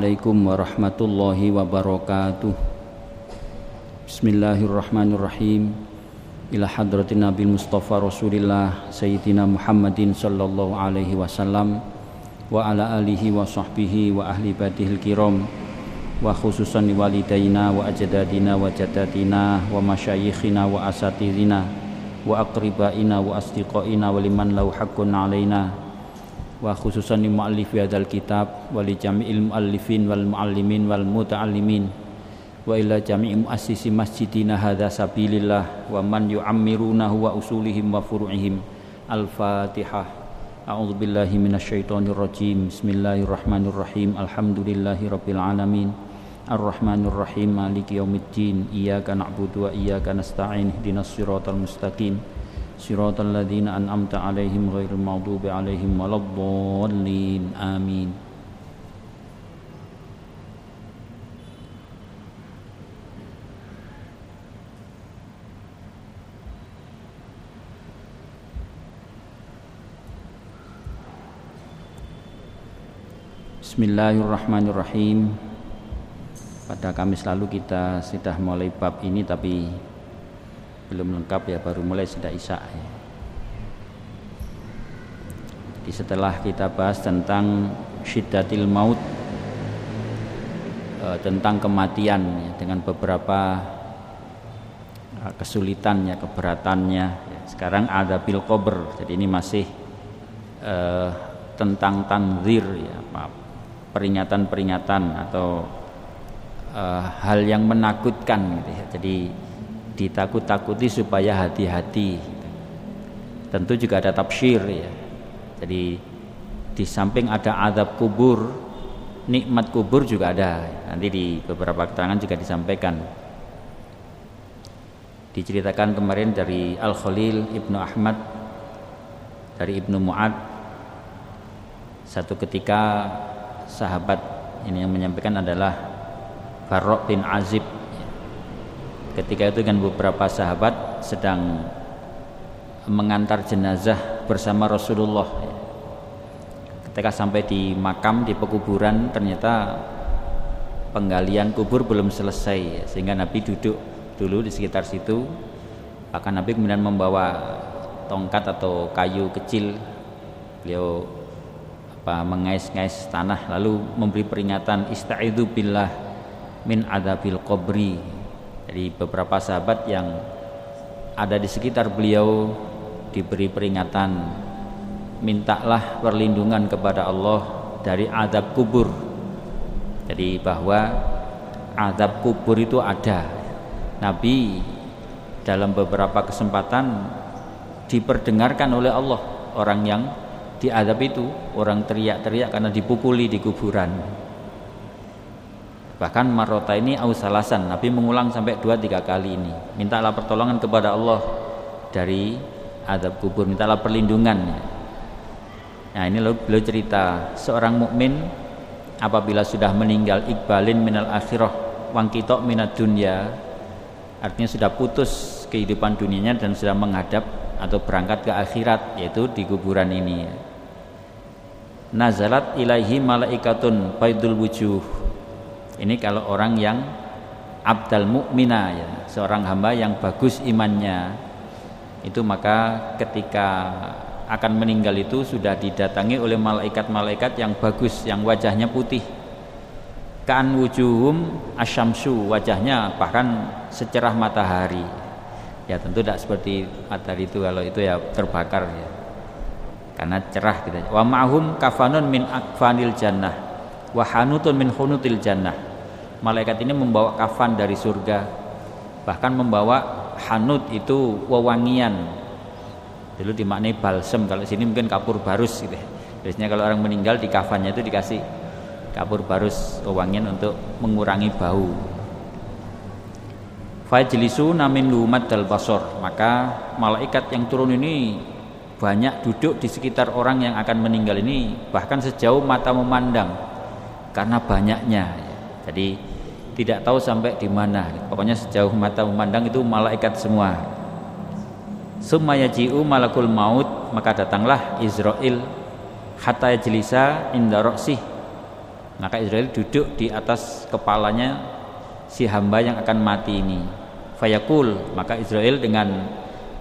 Assalamualaikum warahmatullahi wabarakatuh. Bismillahirrahmanirrahim. Ila hadratin Nabi Mustafa Rasulillah Sayyidina Muhammadin sallallahu alaihi wasallam wa ala alihi wa sahbihi wa ahli badihil kiram wa khususan walidayna wa ajdadina wa jaddatina wa masyayikhina wa asatidina wa aqribaina wa asdiqaina wa liman lahu haqqun alaina wa khususan li mu'allifi hadzal kitab wa li jami'il mu'allifin wal mu'allimin wal muta'allimin wa ila jami'i muassisi masjidina hadza sabilillah wa man yu'ammirunahu wa usulihim wa furu'ihim. Al-Fatihah. A'udzu billahi minasyaitonir rajim. Bismillahirrahmanirrahim. Alhamdulillahi rabbil alamin. Ar-Rahmanir Rahim. Maliki yaumiddin. Iyyaka na'budu wa iyyaka nasta'in. Ihdinas siratal mustaqim. Siratal ladzina an'amta 'alaihim ghairil maghdubi 'alaihim waladdallin. Amin. Bismillahirrahmanirrahim. Pada Kamis lalu kita sudah mulai bab ini tapi belum lengkap ya, baru mulai sudah isya ya. Jadi setelah kita bahas tentang syiddatil maut, tentang kematian ya, dengan beberapa kesulitannya, keberatannya ya. Sekarang adzabil qabr. Jadi ini masih tentang tanzir ya, peringatan-peringatan atau hal yang menakutkan gitu ya. Jadi ditakut-takuti supaya hati-hati. Tentu juga ada tafsir ya. Jadi di samping ada azab kubur, nikmat kubur juga ada. Nanti di beberapa keterangan juga disampaikan. Diceritakan kemarin dari Al-Khalil Ibnu Ahmad dari Ibnu Mu'ad. Satu ketika sahabat ini yang menyampaikan adalah Barra' bin Azib. Ketika itu dengan beberapa sahabat sedang mengantar jenazah bersama Rasulullah. Ketika sampai di makam, di pekuburan, ternyata penggalian kubur belum selesai, sehingga Nabi duduk dulu di sekitar situ. Bahkan Nabi kemudian membawa tongkat atau kayu kecil. Beliau mengais-ngais tanah lalu memberi peringatan, ista'idzu billah min adzabil qabri. Jadi beberapa sahabat yang ada di sekitar beliau diberi peringatan, mintalah perlindungan kepada Allah dari azab kubur. Jadi bahwa azab kubur itu ada. Nabi dalam beberapa kesempatan diperdengarkan oleh Allah orang yang diazab itu, orang teriak-teriak karena dipukuli di kuburan. Bahkan marota ini ausalasan, Nabi mengulang sampai 2-3 kali ini. Mintalah pertolongan kepada Allah dari azab kubur, mintalah perlindungan. Nah ini beliau cerita, seorang mukmin apabila sudah meninggal, ikbalin minal akhirah wangkitok minad dunya, artinya sudah putus kehidupan dunianya dan sudah menghadap atau berangkat ke akhirat, yaitu di kuburan ini. Nazalat ilaihi malaikatun baydul wujuh. Ini kalau orang yang abdal mu'mina ya, seorang hamba yang bagus imannya, itu maka ketika akan meninggal itu sudah didatangi oleh malaikat-malaikat yang bagus, yang wajahnya putih. Ka'an wujuhum asyamsu, wajahnya bahkan secerah matahari. Ya tentu tidak seperti matahari itu, kalau itu ya terbakar ya. Karena cerah gitu. Wa ma'hum kafanun min akfanil jannah wa hanutun min hunutil jannah. Malaikat ini membawa kafan dari surga, bahkan membawa hanut, itu wewangian. Dulu dimaknai balsem, kalau sini mungkin kapur barus gitu. Biasanya kalau orang meninggal di kafannya itu dikasih kapur barus, wewangian untuk mengurangi bau. Fajlisuna min lumat dal basor, maka malaikat yang turun ini banyak duduk di sekitar orang yang akan meninggal ini, bahkan sejauh mata memandang karena banyaknya. Jadi tidak tahu sampai di mana, pokoknya sejauh mata memandang itu malaikat semua. Summa yaji'u malakul maut, maka datanglah Israil hatta yajlisa inda ra'sih, Maka Israel duduk di atas kepalanya si hamba yang akan mati ini. Fayaqul, maka Israel dengan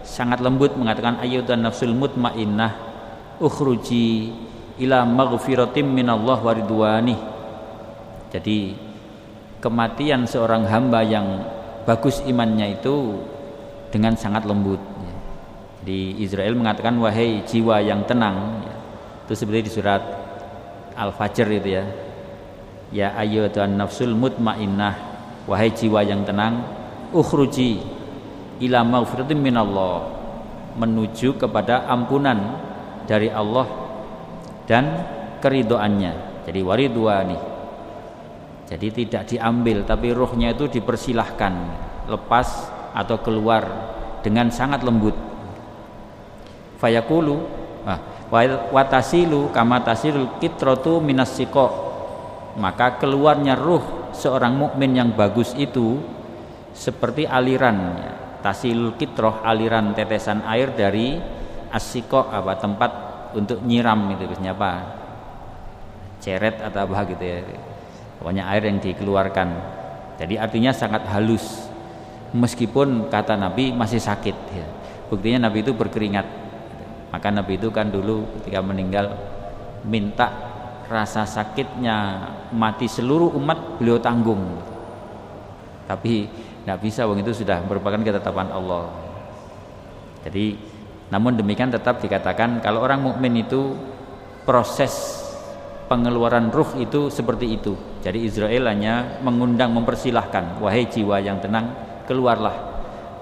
sangat lembut mengatakan, ayyuhan nafsul mutmainnah ukhruji ila maghfiratim minallah wa ridwanih. Jadi kematian seorang hamba yang bagus imannya itu dengan sangat lembut. Di Israel mengatakan, wahai jiwa yang tenang, itu seperti di surat Al-Fajr itu ya. Ya ayyuhan nafsul mutmainnah, wahai jiwa yang tenang, ukhruji ila maghfiratin minallah, menuju kepada ampunan dari Allah dan keridhoannya. Jadi waridwani. Jadi tidak diambil, tapi ruhnya itu dipersilahkan lepas atau keluar dengan sangat lembut. Fayaqulu wa tasilu kama tasilul kitratu minas siqa, maka keluarnya ruh seorang mukmin yang bagus itu seperti aliran tasilul kitroh, aliran tetesan air dari as-siqa, tempat untuk nyiram itu biasanya apa, ceret atau apa gitu ya, pokoknya air yang dikeluarkan. Jadi artinya sangat halus, meskipun kata Nabi masih sakit ya. Buktinya Nabi itu berkeringat. Maka Nabi itu kan dulu ketika meninggal minta rasa sakitnya mati seluruh umat beliau tanggung. Tapi tidak bisa, wong itu sudah merupakan ketetapan Allah. Jadi namun demikian tetap dikatakan kalau orang mukmin itu proses pengeluaran ruh itu seperti itu. Jadi Israel hanya mengundang, mempersilahkan, wahai jiwa yang tenang, keluarlah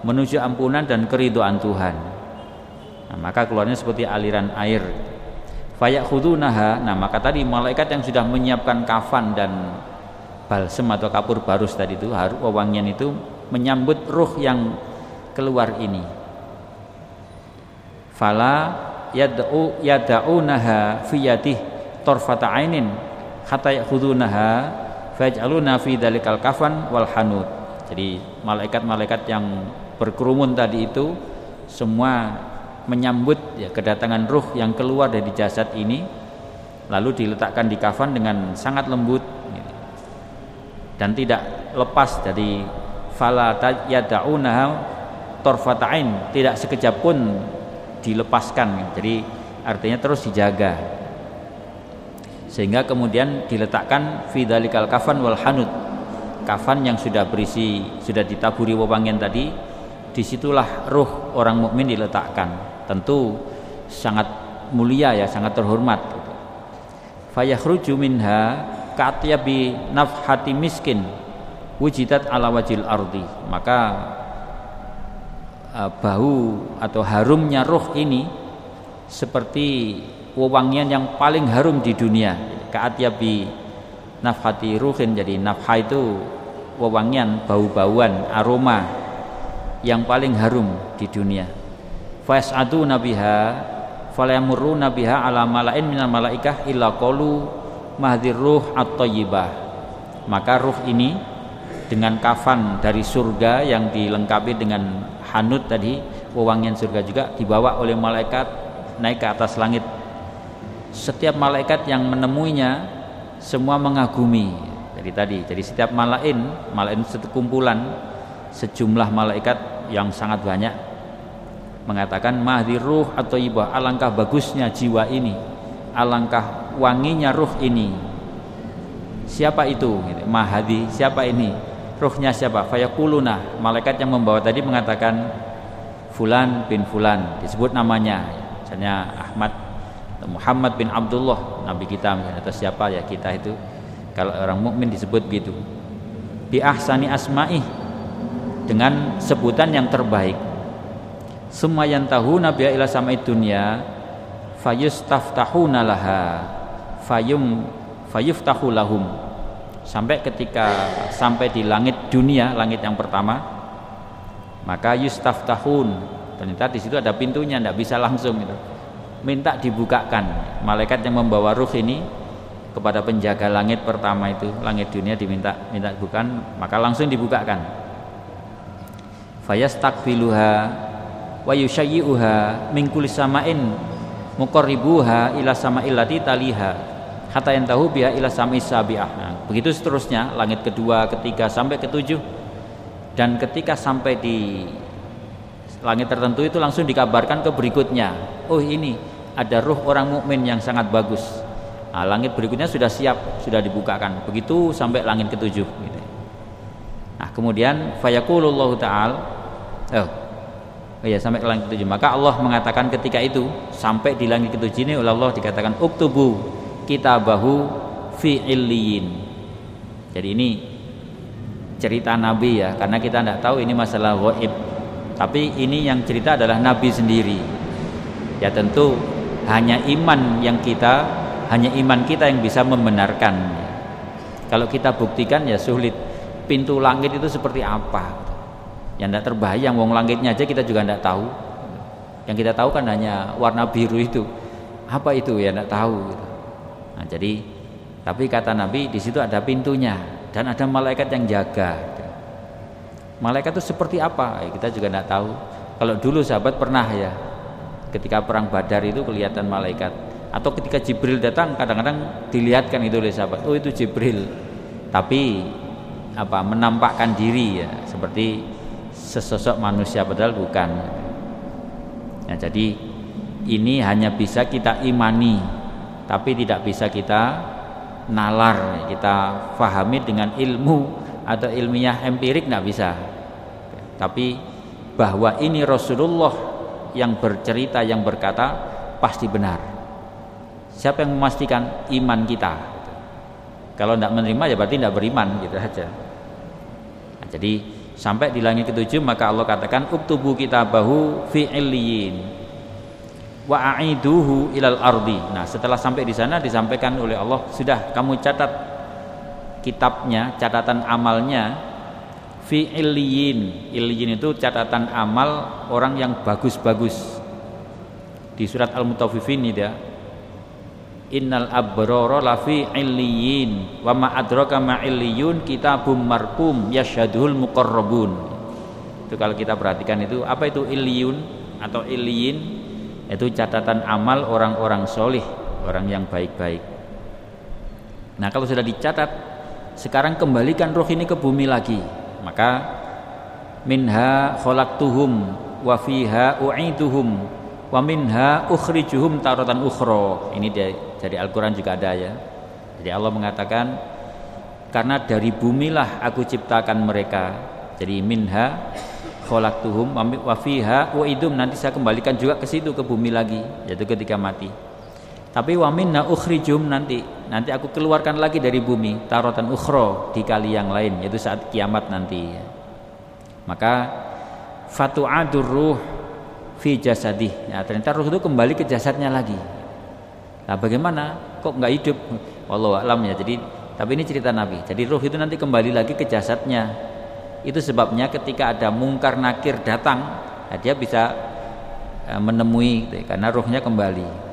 menuju ampunan dan keridhaan Tuhan. Nah, maka keluarnya seperti aliran air. Fayakhudunaha, nah maka tadi malaikat yang sudah menyiapkan kafan dan balsem atau kapur barus tadi itu, wewangian itu menyambut ruh yang keluar ini. Fala yad'unaha fi yadih tarfata ainin hatta yakhudunaha fayaj'aluna fi dalikal kafan wal hanud. Jadi malaikat-malaikat yang berkerumun tadi itu semua menyambut ya kedatangan ruh yang keluar dari jasad ini, lalu diletakkan di kafan dengan sangat lembut dan tidak lepas dari fala yad'unaha tarfata'in, tidak sekejap pun dilepaskan. Jadi artinya terus dijaga, sehingga kemudian diletakkan fi dalikal kafan wal hanud, kafan yang sudah berisi, sudah ditaburi wewangian tadi, disitulah ruh orang mukmin diletakkan. Tentu sangat mulia ya, sangat terhormat. Fayakhruju minha ka'atyabi nafhati miskin wujidat ala wajil ardi. Maka bau atau harumnya ruh ini seperti wewangian yang paling harum di dunia. Ka'atyabi nafhati ruhin, jadi nafha itu wewangian, bau-bauan, aroma yang paling harum di dunia. Fas'adu nabiha falayamurru nabiha ala malain minal malaikah illa qalu mahdir ruh at-thayyibah. Maka ruh ini dengan kafan dari surga yang dilengkapi dengan hanud tadi, wewangian surga juga, dibawa oleh malaikat naik ke atas langit. Setiap malaikat yang menemuinya semua mengagumi. Jadi setiap malain sekumpulan, sejumlah malaikat yang sangat banyak mengatakan mahdir ruh atau ibah, alangkah bagusnya jiwa ini, alangkah wanginya ruh ini. Siapa itu? Mahadi, siapa ini? Ruhnya siapa? Fayaquluna, malaikat yang membawa tadi mengatakan fulan bin fulan, disebut namanya, misalnya Ahmad, Muhammad bin Abdullah, nabi kita misalnya, atau siapa ya kita itu. Kalau orang mukmin disebut gitu, bi ahsani asma'i, dengan sebutan yang terbaik. Summa yantahuna biha ila sama'id dunya fayustaftahuna laha fayuftahu lahum, sampai ketika sampai di langit dunia, langit yang pertama, maka yustaftahun, ternyata di situ ada pintunya, tidak bisa langsung itu, minta dibukakan. Malaikat yang membawa ruh ini kepada penjaga langit pertama itu, langit dunia, minta bukan, maka langsung dibukakan. Fayastakbiluha wa yushayyi'uha min kulli sama'in muqarribuha ila sama'il lati taliha hatta yantahu biha ila sam'is sabi'ah. Nah, begitu seterusnya, langit kedua, ketiga sampai ketujuh. Dan ketika sampai di langit tertentu itu langsung dikabarkan ke berikutnya. Oh, ini ada ruh orang mukmin yang sangat bagus. Nah, langit berikutnya sudah siap, sudah dibukakan. Begitu sampai langit ketujuh gitu. Nah, kemudian fayaqulullahu ta'ala sampai ke langit ketujuh. Maka Allah mengatakan ketika itu sampai di langit ketujuh ini oleh Allah dikatakan uktubu kitabahu fi illiyin. Jadi ini cerita Nabi ya, karena kita tidak tahu ini masalah ghaib. Tapi ini yang cerita adalah Nabi sendiri. Ya tentu hanya iman kita yang bisa membenarkan. Kalau kita buktikan ya sulit. Pintu langit itu seperti apa? Yang tidak terbayang, wong langitnya aja kita juga tidak tahu. Yang kita tahu kan hanya warna biru itu. Apa itu ya tidak tahu. Nah, jadi tapi kata Nabi di situ ada pintunya dan ada malaikat yang jaga. Malaikat itu seperti apa? Kita juga tidak tahu. Kalau dulu sahabat pernah ya, ketika perang Badar itu kelihatan malaikat. Atau ketika Jibril datang kadang-kadang dilihatkan itu oleh sahabat. Oh itu Jibril. Tapi menampakkan diri ya seperti sesosok manusia padahal bukan. Nah, jadi ini hanya bisa kita imani, tapi tidak bisa kita nalar, kita fahami dengan ilmu atau ilmiah empirik tidak bisa. Tapi bahwa ini Rasulullah yang bercerita, yang berkata pasti benar. Siapa yang memastikan? Iman kita. Kalau tidak menerima ya berarti tidak beriman, gitu aja. Nah, jadi sampai di langit ketujuh maka Allah katakan uktubu kitabahu fi illiyin wa a'iduhu ilal ardi. Nah, setelah sampai di sana disampaikan oleh Allah, sudah kamu catat kitabnya, catatan amalnya fi illiyin. Illiyin itu catatan amal orang yang bagus-bagus. Di surat Al-Mutaffifin ini dia, innal abrara lafi illiyin wa ma adraka ma illiyun kitabum marqum yasyhaduhul muqarrabun. Itu kalau kita perhatikan itu apa itu illiyun atau illiyin? Itu catatan amal orang-orang solih, orang yang baik-baik. Nah, kalau sudah dicatat, sekarang kembalikan roh ini ke bumi lagi. Maka minha khalaqtuhum wa fiha u'iduhum wa minha ukhrijuhum taratan ukhra. Ini dari Al-Quran juga ada ya. Jadi Allah mengatakan karena dari bumilah aku ciptakan mereka. Jadi minha khalaqtuhum wa fiha u'idum, nanti saya kembalikan juga ke situ, ke bumi lagi, yaitu ketika mati. Tapi wa minna ukhrijum, nanti aku keluarkan lagi dari bumi taratan ukhra, di kali yang lain, yaitu saat kiamat nanti. Maka fatu'adur ruh fi jasadih. Ya, ternyata ruh itu kembali ke jasadnya lagi. Nah, bagaimana? Kok enggak hidup? Wallahu a'lam ya. Jadi tapi ini cerita Nabi. Jadi ruh itu nanti kembali lagi ke jasadnya. Itu sebabnya ketika ada mungkar nakir datang, ya dia bisa menemui karena ruhnya kembali.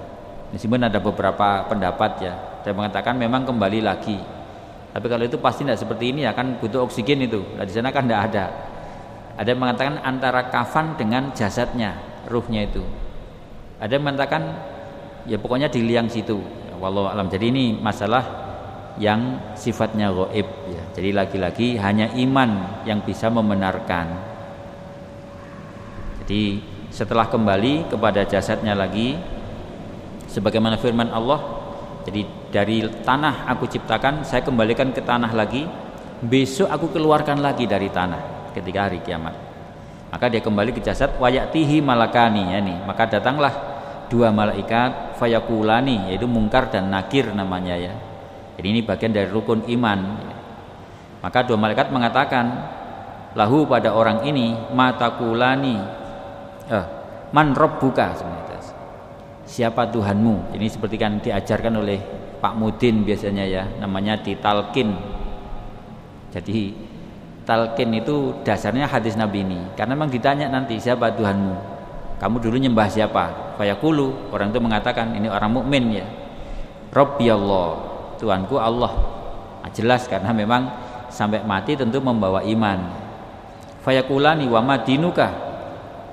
Meskipun ada beberapa pendapat ya, saya mengatakan memang kembali lagi. Tapi kalau itu pasti tidak seperti ini ya, kan butuh oksigen itu. Nah, di sana kan tidak ada. Ada yang mengatakan antara kafan dengan jasadnya, ruhnya itu. Ada yang mengatakan ya pokoknya di liang situ. Wallahu a'lam. Jadi ini masalah yang sifatnya ghaib ya. Jadi lagi-lagi hanya iman yang bisa membenarkan. Jadi setelah kembali kepada jasadnya lagi, sebagaimana firman Allah, jadi dari tanah aku ciptakan, saya kembalikan ke tanah lagi, besok aku keluarkan lagi dari tanah ketika hari kiamat. Maka dia kembali ke jasad, wayatihi malakani ya nih. Maka datanglah dua malaikat fayakulani, yaitu mungkar dan nakir namanya ya. Jadi ini bagian dari rukun iman. Maka dua malaikat mengatakan lahu pada orang ini matakulani man rabbuka, siapa Tuhanmu. Ini seperti kan diajarkan oleh Pak Mudin biasanya ya, namanya ditalkin. Jadi talkin itu dasarnya hadis Nabi ini, karena memang ditanya nanti siapa Tuhanmu, kamu dulu nyembah siapa? Fayaqulu, orang itu mengatakan, ini orang mukmin ya, Rabbi Allah, Tuhanku Allah. Nah, jelas karena memang sampai mati tentu membawa iman. Fayakulani wa madinuka,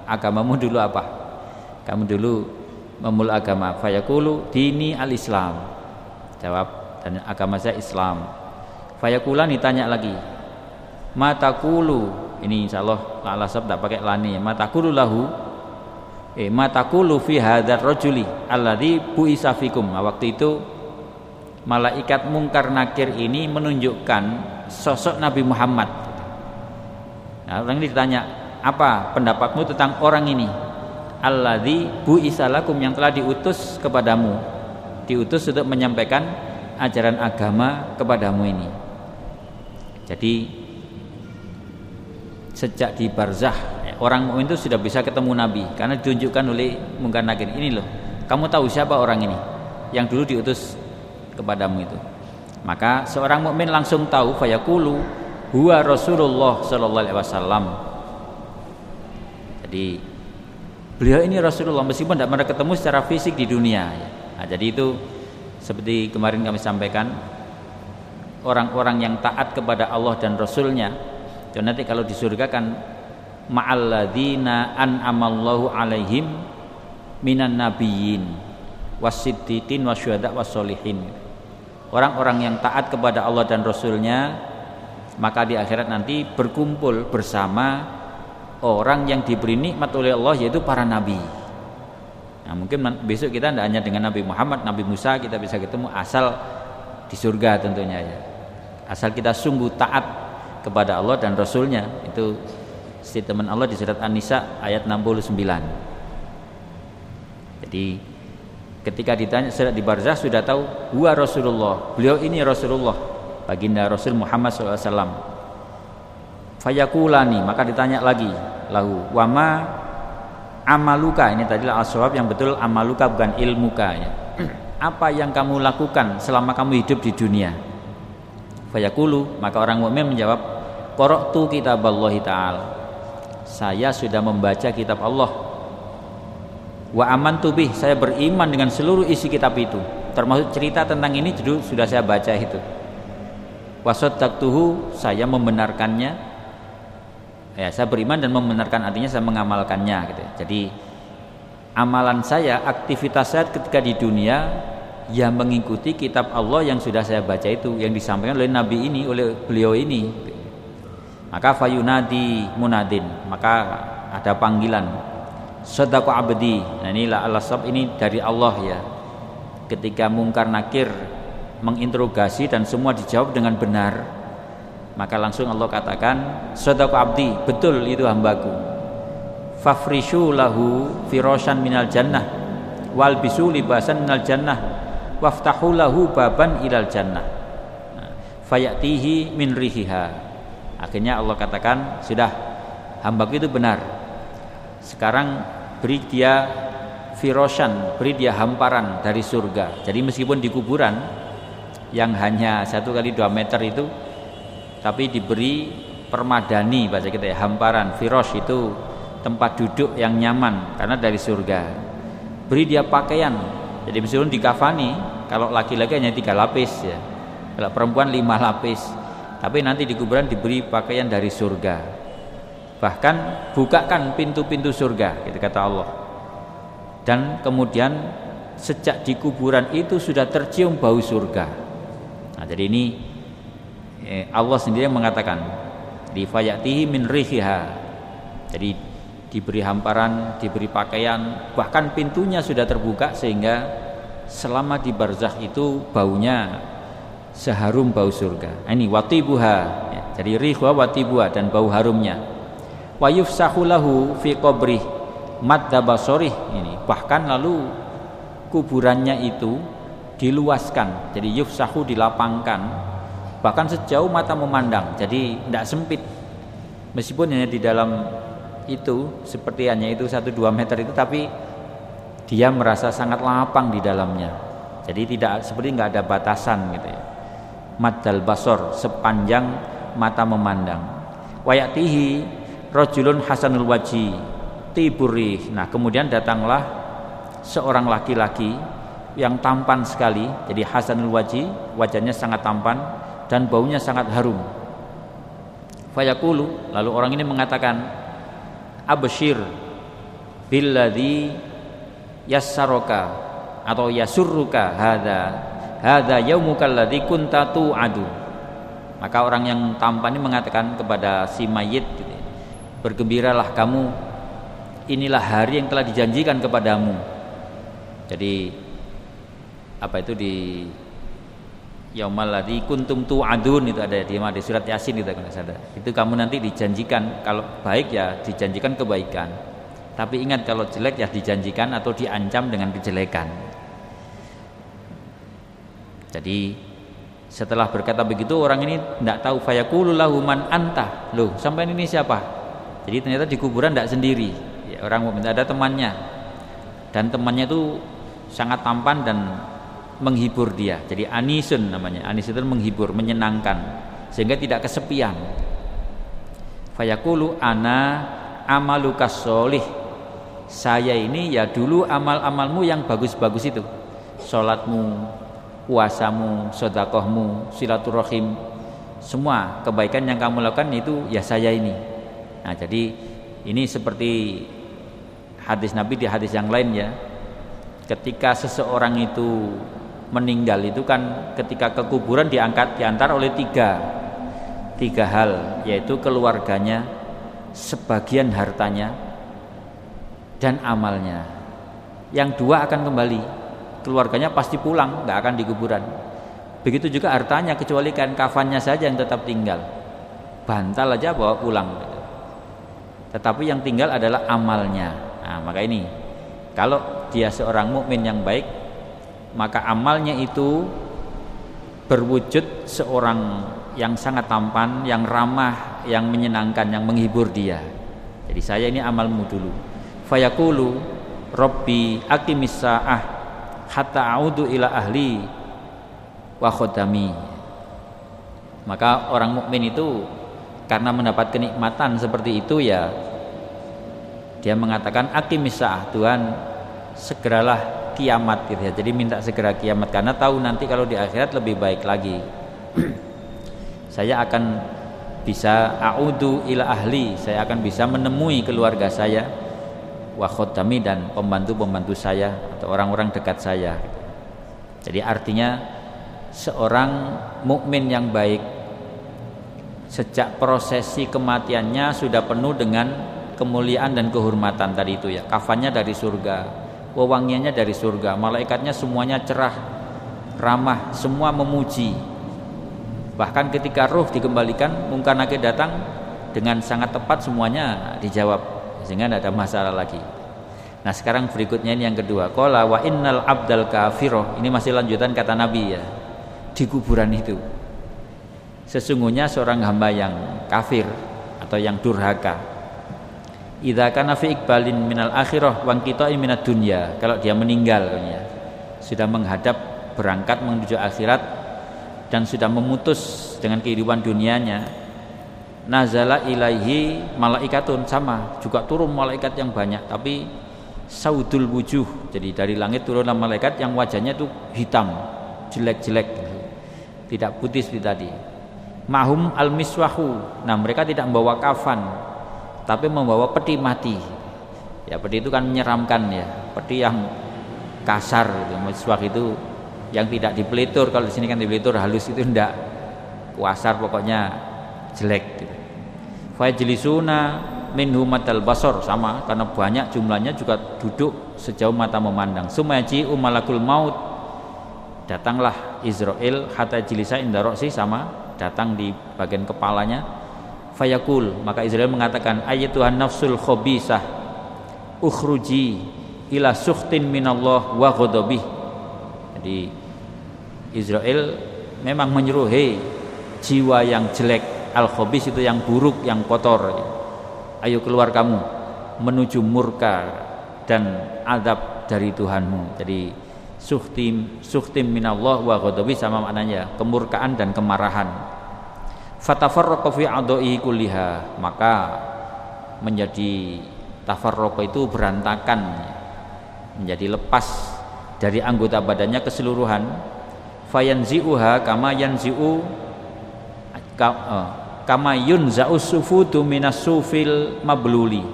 agamamu dulu apa? Kamu dulu memulai agama. Fayaqulu dini al-Islam. Jawab, dan agama saya Islam. Fayakulan ditanya lagi, matakulu, ini insyaallah la sab tak pakai lani, matakulu lahu, matakulu fi hadzal rajuli alladzi bu'isa fikum. Waktu itu malaikat mungkar nakir ini menunjukkan sosok Nabi Muhammad. Nah, orang ini ditanya, apa pendapatmu tentang orang ini? Alladzi bu'isa lakum, yang telah diutus kepadamu, diutus untuk menyampaikan ajaran agama kepadamu ini. Jadi sejak di barzah orang mukmin itu sudah bisa ketemu Nabi karena ditunjukkan oleh mungkar nakir. Ini loh, kamu tahu siapa orang ini yang dulu diutus kepadamu itu. Maka seorang mukmin langsung tahu, fayaqulu huwa Rasulullah sallallahu alaihi wasallam. Jadi beliau ini Rasulullah meskipun tidak pernah ketemu secara fisik di dunia. Nah, jadi itu seperti kemarin kami sampaikan, orang-orang yang taat kepada Allah dan Rasulnya, dan nanti kalau di surga kan ma'alladzina an'amallahu alaihim minan nabiyyin wasiddiqin wasyuhada wassolihin. Orang-orang yang taat kepada Allah dan Rasulnya, maka di akhirat nanti berkumpul bersama orang yang diberi nikmat oleh Allah, yaitu para nabi. Nah, mungkin besok kita tidak hanya dengan Nabi Muhammad, Nabi Musa kita bisa ketemu, asal di surga tentunya ya. Asal kita sungguh taat kepada Allah dan Rasulnya. Itu statement Allah di surat An-Nisa ayat 69. Jadi ketika ditanya surat di barzah sudah tahu huwa Rasulullah, beliau ini Rasulullah, baginda Rasul Muhammad SAW. Fayakulani, maka ditanya lagi lahu, wama amaluka, ini tadilah as-shawab, yang betul amaluka bukan ilmuka ya. Apa yang kamu lakukan selama kamu hidup di dunia? Fayaqulu, maka orang mukmin menjawab, qara'tu kitaballahi ta'ala, saya sudah membaca kitab Allah. Wa amantu bih, saya beriman dengan seluruh isi kitab itu, termasuk cerita tentang ini dulu sudah saya baca itu. Wa saddaqtuhu, saya membenarkannya. Ya, saya beriman dan membenarkan, artinya saya mengamalkannya gitu. Jadi amalan saya, aktivitas saya ketika di dunia yang mengikuti kitab Allah yang sudah saya baca itu, yang disampaikan oleh Nabi ini, oleh beliau ini. Maka fayunadi munadin, maka ada panggilan, sadaqa abdi. Nah, inilah al-sab, ini dari Allah ya. Ketika mungkar nakir menginterogasi dan semua dijawab dengan benar, maka langsung Allah katakan, sadaqa abdi, betul itu hambaku. Fafrishu lahu firasyan minal jannah walbisu libasan minal jannah waftahu lahu baban ilal jannah fayatihi min rihiha. Akhirnya Allah katakan, sudah, hambaku itu benar. Sekarang beri dia firasyan, beri dia hamparan dari surga. Jadi meskipun di kuburan yang hanya 1 kali 2 meter itu, tapi diberi permadani, bahasa kita ya, hamparan. Firosh itu tempat duduk yang nyaman karena dari surga. Beri dia pakaian, jadi meskipun dikafani, kalau laki-laki hanya 3 lapis ya, kalau perempuan 5 lapis, tapi nanti di kuburan diberi pakaian dari surga. Bahkan bukakan pintu-pintu surga, gitu kata Allah. Dan kemudian sejak di kuburan itu sudah tercium bau surga. Nah, jadi ini Allah sendiri yang mengatakan, di fayatihi min rihiha. Jadi diberi hamparan, diberi pakaian, bahkan pintunya sudah terbuka sehingga selama di barzakh itu baunya seharum bau surga. Ini watibuha ya, jadi rihwa watibuha, dan bau harumnya. Wa yufsahu lahu fi qabrih madda basorih. Ini bahkan lalu kuburannya itu diluaskan, jadi yufsahu, dilapangkan, bahkan sejauh mata memandang, jadi tidak sempit. Meskipun hanya di dalam itu seperti hanya itu 1-2 meter itu, tapi dia merasa sangat lapang di dalamnya. Jadi tidak seperti nggak ada batasan gitu ya. Maddal basor, sepanjang mata memandang. Wayatihi rajulun hasanul waji tiburih. Nah, kemudian datanglah seorang laki-laki yang tampan sekali, jadi hasanul waji, wajahnya sangat tampan dan baunya sangat harum. Fayaqulu, lalu orang ini mengatakan, abshir billadzi yassaraka atau yasurruka hadza hadza yaumukal ladzi kunta tu'adu. Maka orang yang tampan ini mengatakan kepada si mayit gitu, bergembiralah kamu, inilah hari yang telah dijanjikan kepadamu. Jadi apa itu di yaumal ladzi kuntum tu'adun, itu ada di surat Yasin itu kalau sadar. Itu kamu nanti dijanjikan, kalau baik ya dijanjikan kebaikan. Tapi ingat kalau jelek ya dijanjikan atau diancam dengan kejelekan. Jadi setelah berkata begitu, orang ini tidak tahu, fayaqulu lahu man anta. Loh, sampai ini siapa? Jadi ternyata di kuburan tidak sendiri. Ya, orang mukmin ada temannya. Dan temannya itu sangat tampan dan menghibur dia. Jadi anisun namanya. Anis itu menghibur, menyenangkan, sehingga tidak kesepian. Fayaqulu ana amalukas sholih. Saya ini ya dulu amal-amalmu yang bagus-bagus itu. Salatmu, puasamu, sedekahmu, silaturahim, semua kebaikan yang kamu lakukan itu ya saya ini. Nah, jadi ini seperti hadis Nabi di hadis yang lain ya. Ketika seseorang itu meninggal itu kan ketika ke kuburan diantar oleh tiga hal, yaitu keluarganya, sebagian hartanya, dan amalnya. Yang dua akan kembali. Keluarganya pasti pulang, nggak akan di kuburan. Begitu juga hartanya, kecuali kan kafannya saja yang tetap tinggal. Bantal aja bawa pulang. Tetapi yang tinggal adalah amalnya. Nah, maka ini kalau dia seorang mukmin yang baik, maka amalnya itu berwujud seorang yang sangat tampan, yang ramah, yang menyenangkan, yang menghibur dia. Jadi saya ini amalmu dulu. Fayaqulu Rabbi aqimis sa'ah hatta a'udu ila ahli wa khodami. Maka orang mukmin itu karena mendapat kenikmatan seperti itu ya, dia mengatakan aqimis sa'ah, Tuhan segeralah kiamat gitu ya. Jadi minta segera kiamat karena tahu nanti kalau di akhirat lebih baik lagi. Saya akan bisa a'udu ila ahli, saya akan bisa menemui keluarga saya, wa khodami, dan pembantu-pembantu saya atau orang-orang dekat saya. Jadi artinya seorang mukmin yang baik sejak prosesi kematiannya sudah penuh dengan kemuliaan dan kehormatan tadi itu ya. Kafannya dari surga, wewangiannya dari surga, malaikatnya semuanya cerah, ramah, semua memuji. Bahkan ketika ruh dikembalikan, Munkar Nakir datang, dengan sangat tepat semuanya dijawab, sehingga tidak ada masalah lagi. Nah, sekarang berikutnya ini yang kedua. Qala wa innal abdal kafiroh. Ini masih lanjutan kata Nabi ya. Di kuburan itu sesungguhnya seorang hamba yang kafir atau yang durhaka, idza kana fi iqbalin minal akhirah wa inqita'in minad dunya, kalau dia meninggal ya, sudah menghadap berangkat menuju akhirat dan sudah memutus dengan kehidupan dunianya, nazala ilaihi malaikatun, sama juga turun malaikat yang banyak, tapi saudul wujuh, jadi dari langit turunlah malaikat yang wajahnya itu hitam, jelek-jelek, tidak putih seperti tadi. Mahum al-miswahu, nah mereka tidak membawa kafan tapi membawa peti mati. Ya, peti itu kan menyeramkan ya, peti yang kasar gitu. Miswah itu yang tidak dipelitur, kalau di sini kan dipelitur, halus itu enggak, kasar pokoknya, jelek gitu. Fajlisuna minhu matal basor, sama karena banyak jumlahnya juga duduk sejauh mata memandang. Sumaji malakul maut, datanglah Israel hatta jilisa inda roksi, sama datang di bagian kepalanya. Fayaqul, maka Israel mengatakan, ayyatuhan nafsul khabisah ukhruji ila sukhtin minallah wa ghadabih. Jadi Israel memang menyuruh, hei jiwa yang jelek, al-khabis itu yang buruk, yang kotor, ayo keluar kamu menuju murka dan azab dari Tuhanmu. Jadi sukhtim minallah wa ghadabi sama maknanya kemurkaan dan kemarahan. Fatafarraqa fi adaihi kulliha, maka menjadi tafarraqa itu berantakan, menjadi lepas dari anggota badannya keseluruhan. Fayanzi'uha kama yanzi'u kama yunza'u sufudu minas sufil mabluli,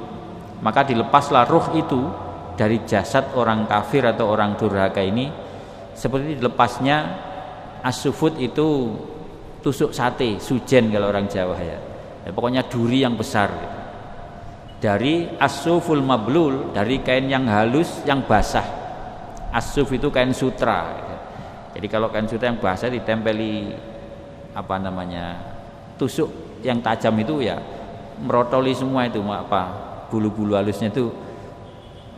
maka dilepaslah ruh itu dari jasad orang kafir atau orang durhaka ini seperti dilepasnya As-sufut itu tusuk sate, sujen kalau orang Jawa ya. Pokoknya duri yang besar. Dari as-suful mablul, dari kain yang halus yang basah. As-suf itu kain sutra. Jadi kalau kain sutra yang basah ditempeli tusuk yang tajam itu ya merotoli semua itu bulu-bulu halusnya itu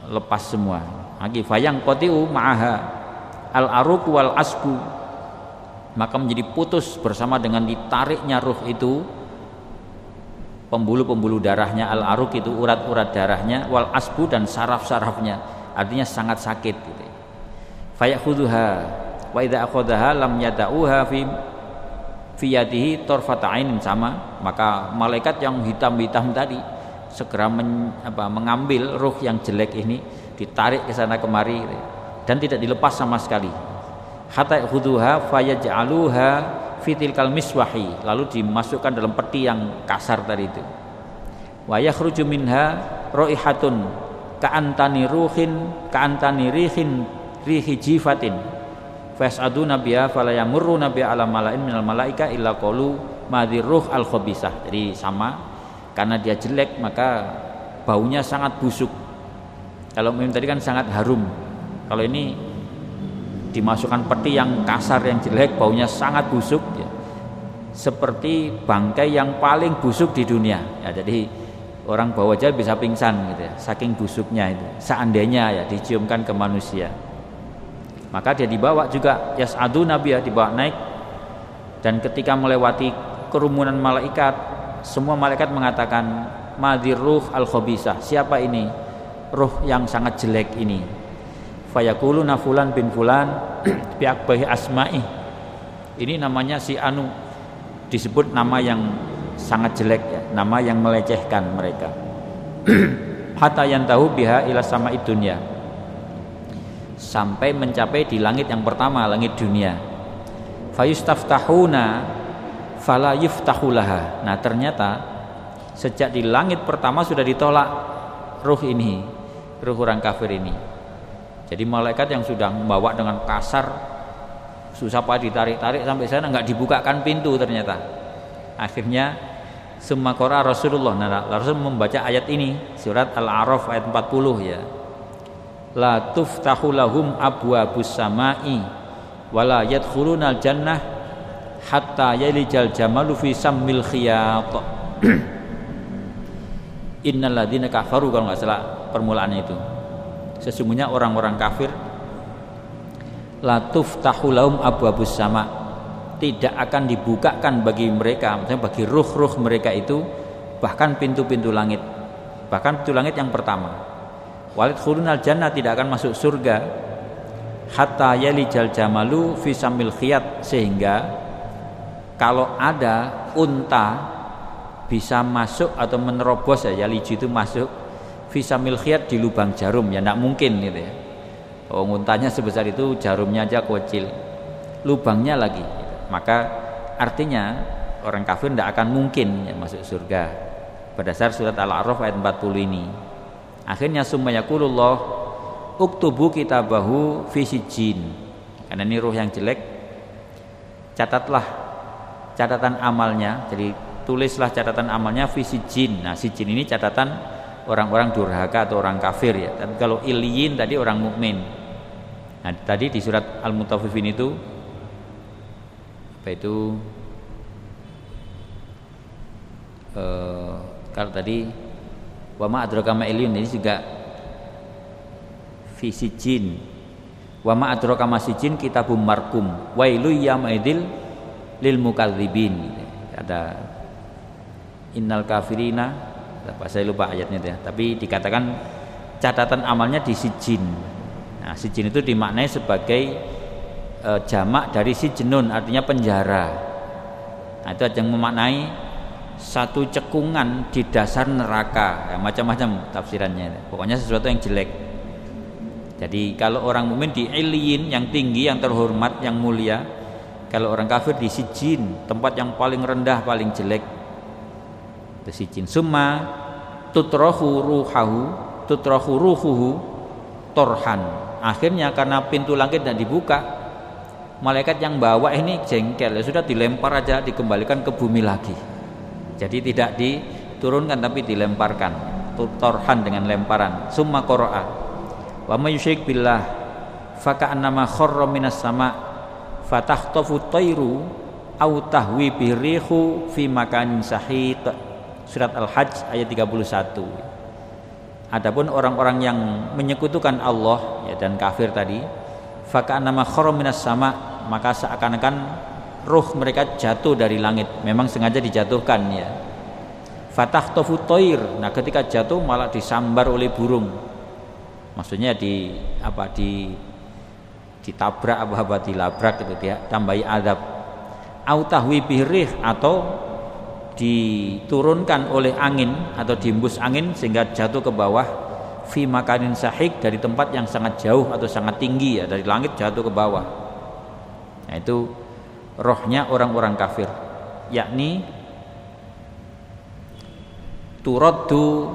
lepas semua. Lagi fayang qatiu ma'aha al-aruq wal asku, maka menjadi putus bersama dengan ditariknya ruh itu pembuluh-pembuluh darahnya, al-aruq itu urat-urat darahnya, wal asbu dan saraf-sarafnya, artinya sangat sakit gitu. Fayakhudhuha wa idza akhadhaha lam yada'uha fi yadihi tarfata ainin, sama, maka malaikat yang hitam-hitam tadi segera mengambil ruh yang jelek ini, ditarik ke sana kemari dan tidak dilepas sama sekali. Hatta yakhudhuha fayaj'aluha fi tilkal miswahi, lalu dimasukkan dalam peti yang kasar tadi itu. Wa yakhruju minha raihatun ka'antani rihin rihi jifatin fas'aduna biha fala yamurruna bi ala mala'in minal malaika illa qalu madhir ruh al khabisah. Jadi sama, karena dia jelek maka baunya sangat busuk. Kalau mim tadi kan sangat harum, kalau ini dimasukkan peti yang kasar yang jelek, baunya sangat busuk ya. Seperti bangkai yang paling busuk di dunia ya. Jadi orang bawa aja bisa pingsan gitu ya, saking busuknya itu. Seandainya ya diciumkan ke manusia, maka dia dibawa juga yas'adu nabiya, dibawa naik. Dan ketika melewati kerumunan malaikat, semua malaikat mengatakan madhir ruh al khabisah, siapa ini ruh yang sangat jelek ini? Fayaquluna fulan bin fulan bi akbahi asma'i, ini namanya si anu, disebut nama yang sangat jelek ya, nama yang melecehkan mereka. Hatta yantahu biha ila sama'id dunya, sampai mencapai di langit yang pertama, langit dunia. Fayustaftahuna fala yuftahulaha. Nah ternyata sejak di langit pertama sudah ditolak ruh ini, ruh orang kafir ini. Jadi malaikat yang sudah membawa dengan kasar, susah payah ditarik-tarik sampai sana, nggak dibukakan pintu ternyata. Akhirnya summa qara Rasulullah, Rasul membaca ayat ini, surat Al-A'raf ayat 40 ya. La tuftahu lahum abwabus samai wala yadkhulunal jannah hatta yalijal jamalu fi sammil khiyat. Innal ladzina kafaru, kalau enggak salah permulaannya itu. Sesungguhnya orang-orang kafir la tuftahu lahum abwabus sama, tidak akan dibukakan bagi mereka, maksudnya bagi ruh-ruh mereka itu, bahkan pintu-pintu langit, bahkan pintu langit yang pertama. Walid khulunal jannah, tidak akan masuk surga hatta yalijal jamalu fi samil khiyat, sehingga kalau ada unta bisa masuk atau menerobos ya, yaliju itu masuk, fi samil khiyat, di lubang jarum ya, tidak mungkin gitu ya. Untanya sebesar itu, jarumnya aja kecil, lubangnya lagi. Maka artinya orang kafir tidak akan mungkin ya masuk surga berdasar surat Al-A'raf ayat 40 ini. Akhirnya summa yaqulullah uktubu kitabahu fi sijjin, karena ini ruh yang jelek, catatlah catatan amalnya, jadi tulislah catatan amalnya fi sijjin. Nah sijjin ini catatan orang-orang durhaka atau orang kafir ya. Dan kalau iliyin tadi orang mukmin. Nah tadi di surat Al-Mutaffifin itu kalau tadi wa ma adraka ma iliyun, ini juga fi sijjin. Wa ma adraka ma sijjin kitabum markum wailu yaumaidil lil mukadzibin. Ada innal kafirina, saya lupa ayatnya itu ya, tapi dikatakan catatan amalnya di sijjin. Nah sijjin itu dimaknai sebagai jamak dari sijnun, artinya penjara. Nah itu yang memaknai satu cekungan di dasar neraka ya, macam-macam tafsirannya, pokoknya sesuatu yang jelek. Jadi kalau orang mukmin di iliyin yang tinggi, yang terhormat, yang mulia. Kalau orang kafir di sijjin, tempat yang paling rendah, paling jelek. Itu sijjin. Summa tutrahu ruhuhu torhan. Akhirnya karena pintu langit tidak dibuka, malaikat yang bawa ini jengkel, ya sudah dilempar aja, dikembalikan ke bumi lagi. Jadi tidak diturunkan tapi dilemparkan, torhan dengan lemparan. Summa qara'a wa may yusyrik billah faka'annama kharra minas sama fatakhtafu tayru au tahwi birihu fi makanin sahiq. Surat Al-Hajj ayat 31. Adapun orang-orang yang menyekutukan Allah ya, dan kafir tadi, faka'annama kharra minas sama, maka seakan-akan ruh mereka jatuh dari langit, memang sengaja dijatuhkan ya. Fatakhtafu tayr, nah ketika jatuh malah disambar oleh burung. Maksudnya ditabrak apa dilabrak gitu, dia tambahi adab. Au tahwi birih, atau diturunkan oleh angin atau diembus angin sehingga jatuh ke bawah, fi makanin sahik, dari tempat yang sangat jauh atau sangat tinggi ya, dari langit jatuh ke bawah. Nah itu rohnya orang-orang kafir, yakni turaddu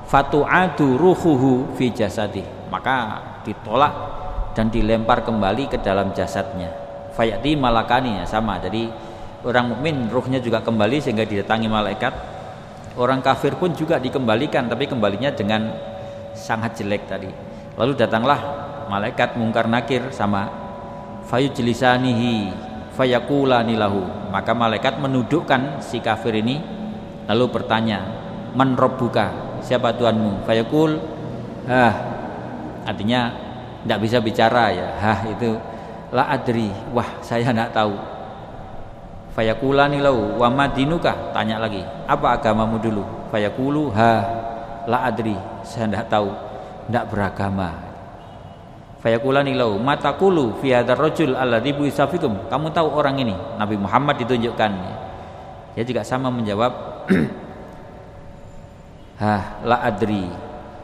fatu'adu ruhuhu fi jasadi, maka ditolak dan dilempar kembali ke dalam jasadnya. Fayati malakani, ya sama. Jadi orang mukmin ruhnya juga kembali sehingga didatangi malaikat. Orang kafir pun juga dikembalikan, tapi kembalinya dengan sangat jelek tadi. Lalu datanglah malaikat mungkar nakir sama, fayujlisanihi fayaqulani lahu, maka malaikat menudukkan si kafir ini lalu bertanya, man rabbuka, siapa Tuhanmu? Fayaqul artinya tidak bisa bicara ya, itu la adri, wah saya tidak tahu. Fayaqulani lahu wa madinuka, tanya lagi, apa agamamu dulu? Fayaqulu la adri, saya tidak tahu, tidak beragama. Fayaqulani lahu mataqulu fi hadzal rajul alladzi bu'itsa fikum, kamu tahu orang ini Nabi Muhammad ditunjukkan. Dia juga sama menjawab la adri,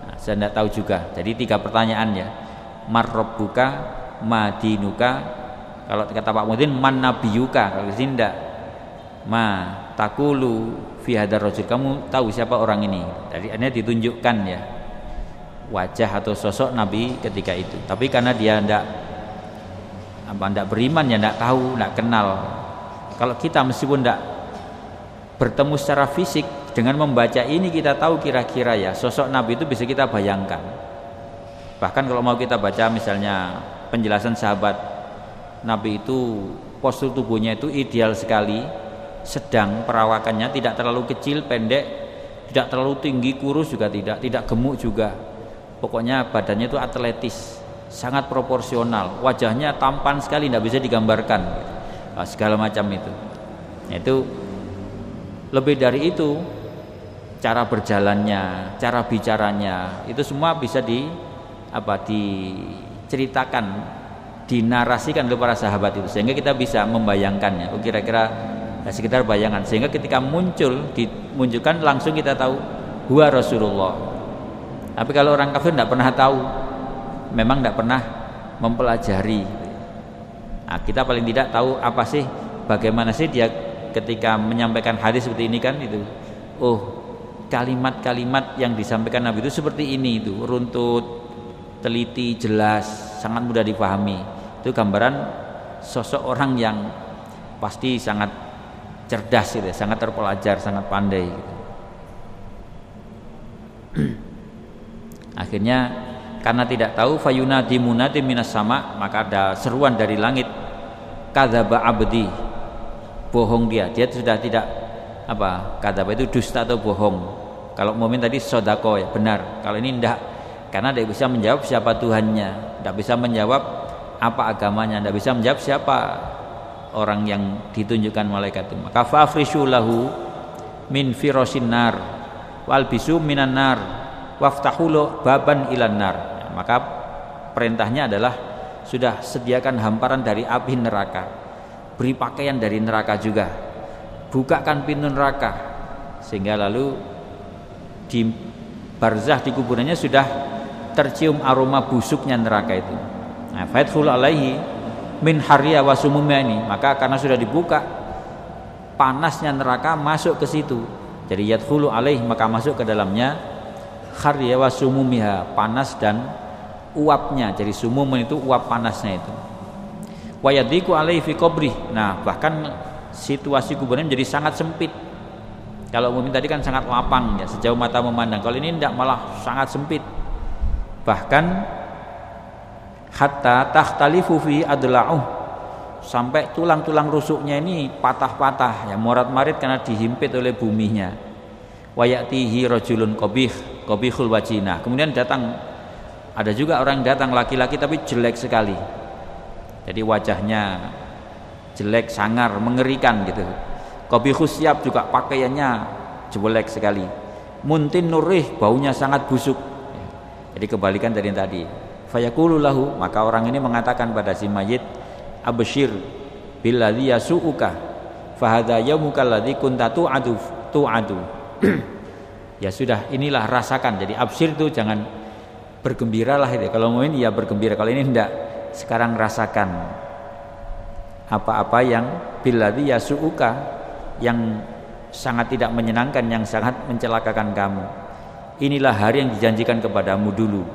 nah, saya tidak tahu juga. Jadi 3 pertanyaan ya, mar rabbuka, madinuka, kalau kata Pak Mudin man nabiyuka, kalau di sini tidak, ma taqulu fi hadzal rajul, kamu tahu siapa orang ini. Jadi ini ditunjukkan ya wajah atau sosok Nabi ketika itu. Tapi karena dia tidak beriman ya, tidak tahu, tidak kenal. Kalau kita meskipun tidak bertemu secara fisik, dengan membaca ini kita tahu kira-kira ya sosok Nabi itu bisa kita bayangkan. Bahkan kalau mau kita baca misalnya penjelasan sahabat Nabi itu, postur tubuhnya itu ideal sekali, sedang perawakannya, tidak terlalu kecil, pendek, tidak terlalu tinggi, kurus juga tidak gemuk juga. Pokoknya badannya itu atletis, sangat proporsional, wajahnya tampan sekali, tidak bisa digambarkan, segala macam itu. Itu lebih dari itu, cara berjalannya, cara bicaranya, itu semua bisa diceritakan, dinarasikan oleh para sahabat itu, sehingga kita bisa membayangkannya. Kira-kira sekitar bayangan, sehingga ketika dimunculkan langsung kita tahu huwa Rasulullah. Tapi kalau orang kafir tidak pernah tahu, memang tidak pernah mempelajari. Nah, kita paling tidak tahu apa sih, bagaimana sih dia ketika menyampaikan hadis seperti ini kan itu. Oh, kalimat-kalimat yang disampaikan Nabi itu seperti ini, itu runtut, teliti, jelas, sangat mudah dipahami. Itu gambaran sosok orang yang pasti sangat cerdas gitu, sangat terpelajar, sangat pandai gitu. Akhirnya karena tidak tahu, fayunadi munadi minas sama, maka ada seruan dari langit, kadzaba abdi, bohong dia sudah tidak kadzaba itu dusta atau bohong. Kalau mukmin tadi sodako ya, benar. Kalau ini tidak, karena tidak bisa menjawab siapa Tuhannya, tidak bisa menjawab apa agamanya, tidak bisa menjawab siapa orang yang ditunjukkan malaikat itu. Maka fa'afrishu lahu min firosin nar walbisu minan nar waftahulo baban ilan nar. Maka perintahnya adalah sudah sediakan hamparan dari api neraka, beri pakaian dari neraka juga, bukakan pintu neraka, sehingga lalu di barzah, di kuburannya sudah tercium aroma busuknya neraka itu. Nah, fathul alaihi min harriya wa sumumnya ini, maka karena sudah dibuka, panasnya neraka masuk ke situ. Jadi yadkhulu alaihi, maka masuk ke dalamnya harriya wa sumumiha, panas dan uapnya. Jadi sumum itu uap panasnya itu. Wa yadhiqu alaihi fi qabri. Nah, bahkan situasi kuburan menjadi sangat sempit. Kalau umumnya tadi kan sangat lapang ya, sejauh mata memandang. Kalau ini tidak, malah sangat sempit. Bahkan hatta takhtalifu fi adla'uh, sampai tulang-tulang rusuknya ini patah-patah ya, morat-marit karena dihimpit oleh buminya. Wa ya'tihi rajulun qabihul wajina. Kemudian datang, ada juga orang datang laki-laki tapi jelek sekali. Jadi wajahnya jelek, sangar, mengerikan gitu. Qabihus siap juga, pakaiannya jelek sekali. Muntin nurih, baunya sangat busuk. Jadi kebalikan dari yang tadi. Fayaqulu lahu, maka orang ini mengatakan pada si mayit, absyir billadzi yasu'uka fahadza yaumuka alladzi kunta tu'adu. Ya sudah, inilah rasakan. Jadi absyir itu jangan bergembiralah itu. Kalau mau ini ya bergembira, kalau ini enggak. Sekarang rasakan apa-apa yang billadzi yasu'uka, yang sangat tidak menyenangkan, yang sangat mencelakakan kamu. Inilah hari yang dijanjikan kepadamu dulu.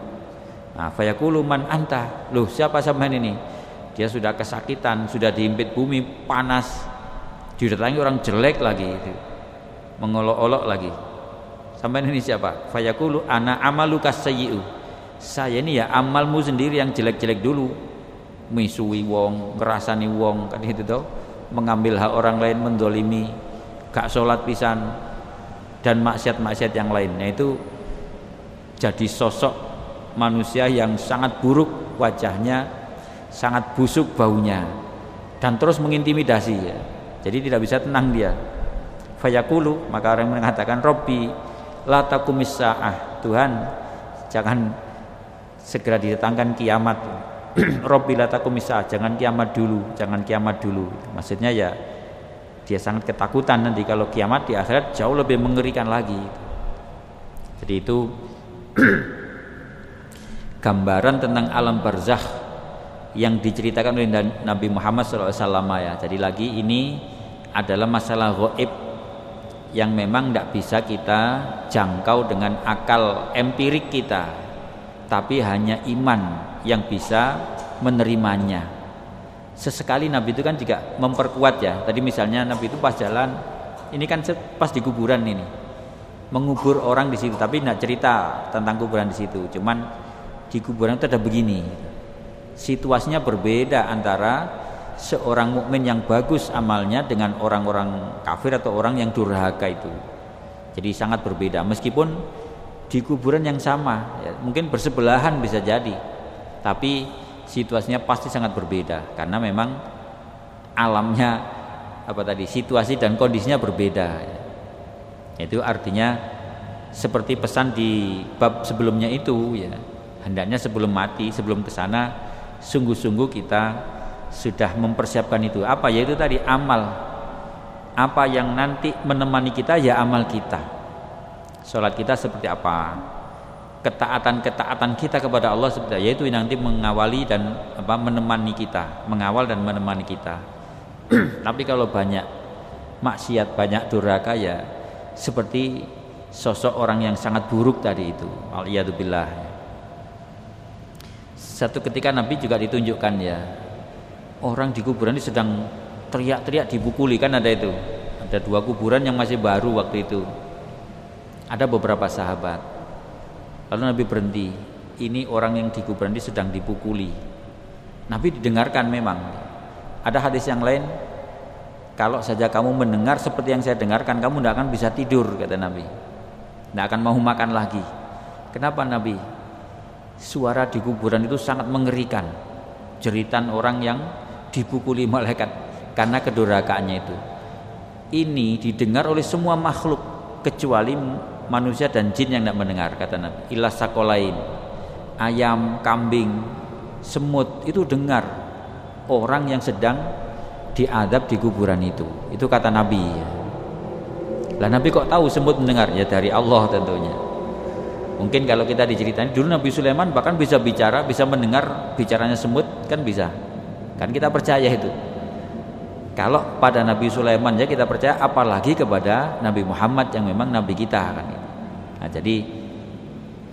Nah, fayaqulu man anta, loh siapa sampean ini? Dia sudah kesakitan, sudah dihimpit bumi panas, didatangi orang jelek lagi, mengolok-olok lagi. Sampean ini siapa? Fayaqulu ana amaluka sayyi'u. Saya ini ya amalmu sendiri yang jelek-jelek dulu. Misui wong, ngerasani wong, kan itu toh, mengambil hak orang lain, mendolimi, gak sholat pisan, dan maksiat-maksiat yang lainnya. Itu jadi sosok manusia yang sangat buruk wajahnya, sangat busuk baunya, dan terus mengintimidasi ya. Jadi tidak bisa tenang dia. Fayaqulu, maka orang mengatakan, Robbi la taqumis sa'ah, Tuhan jangan segera didatangkan kiamat. Robbi la taqumis sa'ah, jangan kiamat dulu, jangan kiamat dulu. Maksudnya ya dia sangat ketakutan nanti kalau kiamat di akhirat jauh lebih mengerikan lagi. Jadi itu gambaran tentang alam barzakh yang diceritakan oleh Nabi Muhammad SAW ya. Jadi lagi ini adalah masalah gaib yang memang tidak bisa kita jangkau dengan akal empirik kita, tapi hanya iman yang bisa menerimanya. Sesekali Nabi itu kan juga memperkuat ya. Tadi misalnya Nabi itu pas jalan, ini kan pas di kuburan ini, mengubur orang di situ, tapi tidak cerita tentang kuburan di situ. Cuman di kuburan itu ada begini, situasinya berbeda antara seorang mukmin yang bagus amalnya dengan orang-orang kafir atau orang yang durhaka itu. Jadi sangat berbeda, meskipun di kuburan yang sama ya, mungkin bersebelahan bisa jadi, tapi situasinya pasti sangat berbeda karena memang alamnya situasi dan kondisinya berbeda ya. Itu artinya seperti pesan di bab sebelumnya itu ya, hendaknya sebelum mati, sebelum ke sana sungguh-sungguh kita sudah mempersiapkan itu. Apa? Yaitu tadi amal. Apa yang nanti menemani kita ya amal kita. Salat kita seperti apa? Ketaatan kita kepada Allah seperti apa? Yaitu nanti mengawali dan menemani kita, mengawal dan menemani kita. Tapi kalau banyak maksiat, banyak durhaka ya seperti sosok orang yang sangat buruk tadi itu. Waliyadzubillah. Satu ketika Nabi juga ditunjukkan ya, orang di kuburan ini sedang teriak-teriak dipukuli, kan ada itu. Ada 2 kuburan yang masih baru waktu itu. Ada beberapa sahabat. Lalu Nabi berhenti. Ini orang yang di kuburan ini sedang dipukuli. Nabi didengarkan memang. Ada hadis yang lain, kalau saja kamu mendengar seperti yang saya dengarkan, kamu tidak akan bisa tidur, kata Nabi. Tidak akan mau makan lagi. Kenapa Nabi? Suara di kuburan itu sangat mengerikan. Jeritan orang yang dipukuli malaikat karena kedurhakaannya itu. Ini didengar oleh semua makhluk kecuali manusia dan jin yang tidak mendengar, kata Nabi. Illa sakolain, ayam, kambing, semut itu dengar orang yang sedang diadab di kuburan itu. Itu kata Nabi. Lah Nabi kok tahu semut mendengar? Ya dari Allah tentunya. Mungkin kalau kita diceritain dulu Nabi Sulaiman bahkan bisa bicara, bisa mendengar bicaranya semut, kan bisa. Kan kita percaya itu. Kalau pada Nabi Sulaiman ya kita percaya, apalagi kepada Nabi Muhammad yang memang Nabi kita kan. Nah, jadi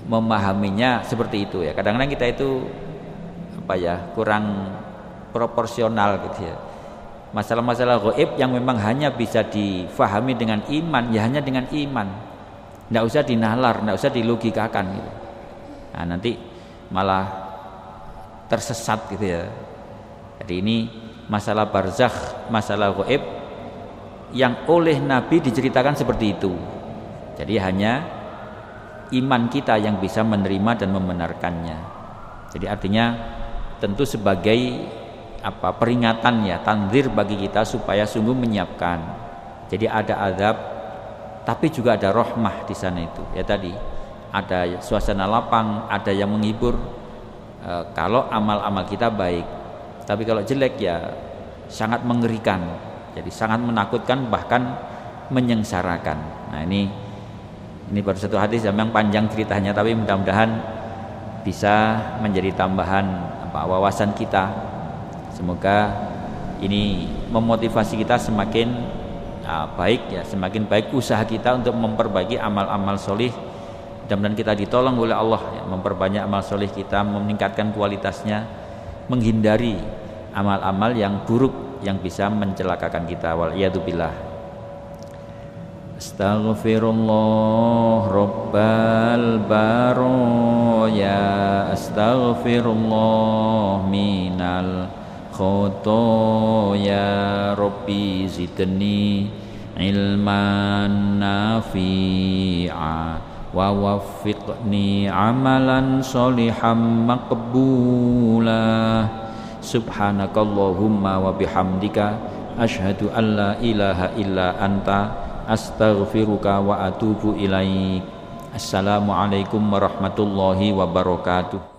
memahaminya seperti itu ya. Kadang-kadang kita itu kurang proporsional gitu ya. Masalah-masalah gaib yang memang hanya bisa difahami dengan iman, ya hanya dengan iman. Enggak usah dinalar, enggak usah dilogikakan gitu. Nah, nanti malah tersesat gitu ya. Jadi ini masalah barzakh, masalah gaib yang oleh Nabi diceritakan seperti itu. Jadi hanya iman kita yang bisa menerima dan membenarkannya. Jadi artinya tentu sebagai peringatan ya, tanzir bagi kita supaya sungguh menyiapkan. Jadi ada azab, tapi juga ada rahmah di sana itu. Ya tadi ada suasana lapang, ada yang menghibur kalau amal-amal kita baik. Tapi kalau jelek ya sangat mengerikan. Jadi sangat menakutkan, bahkan menyengsarakan. Nah ini baru satu hadis yang memang panjang ceritanya, tapi mudah-mudahan bisa menjadi tambahan wawasan kita. Semoga ini memotivasi kita semakin baik ya, semakin baik usaha kita untuk memperbaiki amal-amal solih. Mudah-mudahan kita ditolong oleh Allah ya, memperbanyak amal solih kita, meningkatkan kualitasnya, menghindari amal-amal yang buruk yang bisa mencelakakan kita. Wal iyadu billah. Astaghfirullah Rabbal baraya, astaghfirullah minal khotoya, Rabbi zidni ilman nafi'a wa waffiqni amalan sholihan maqbula. Subhanakallahumma wa bihamdika asyhadu an la ilaha illa anta astaghfiruka wa atubu ilaik. Assalamualaikum warahmatullahi wabarakatuh.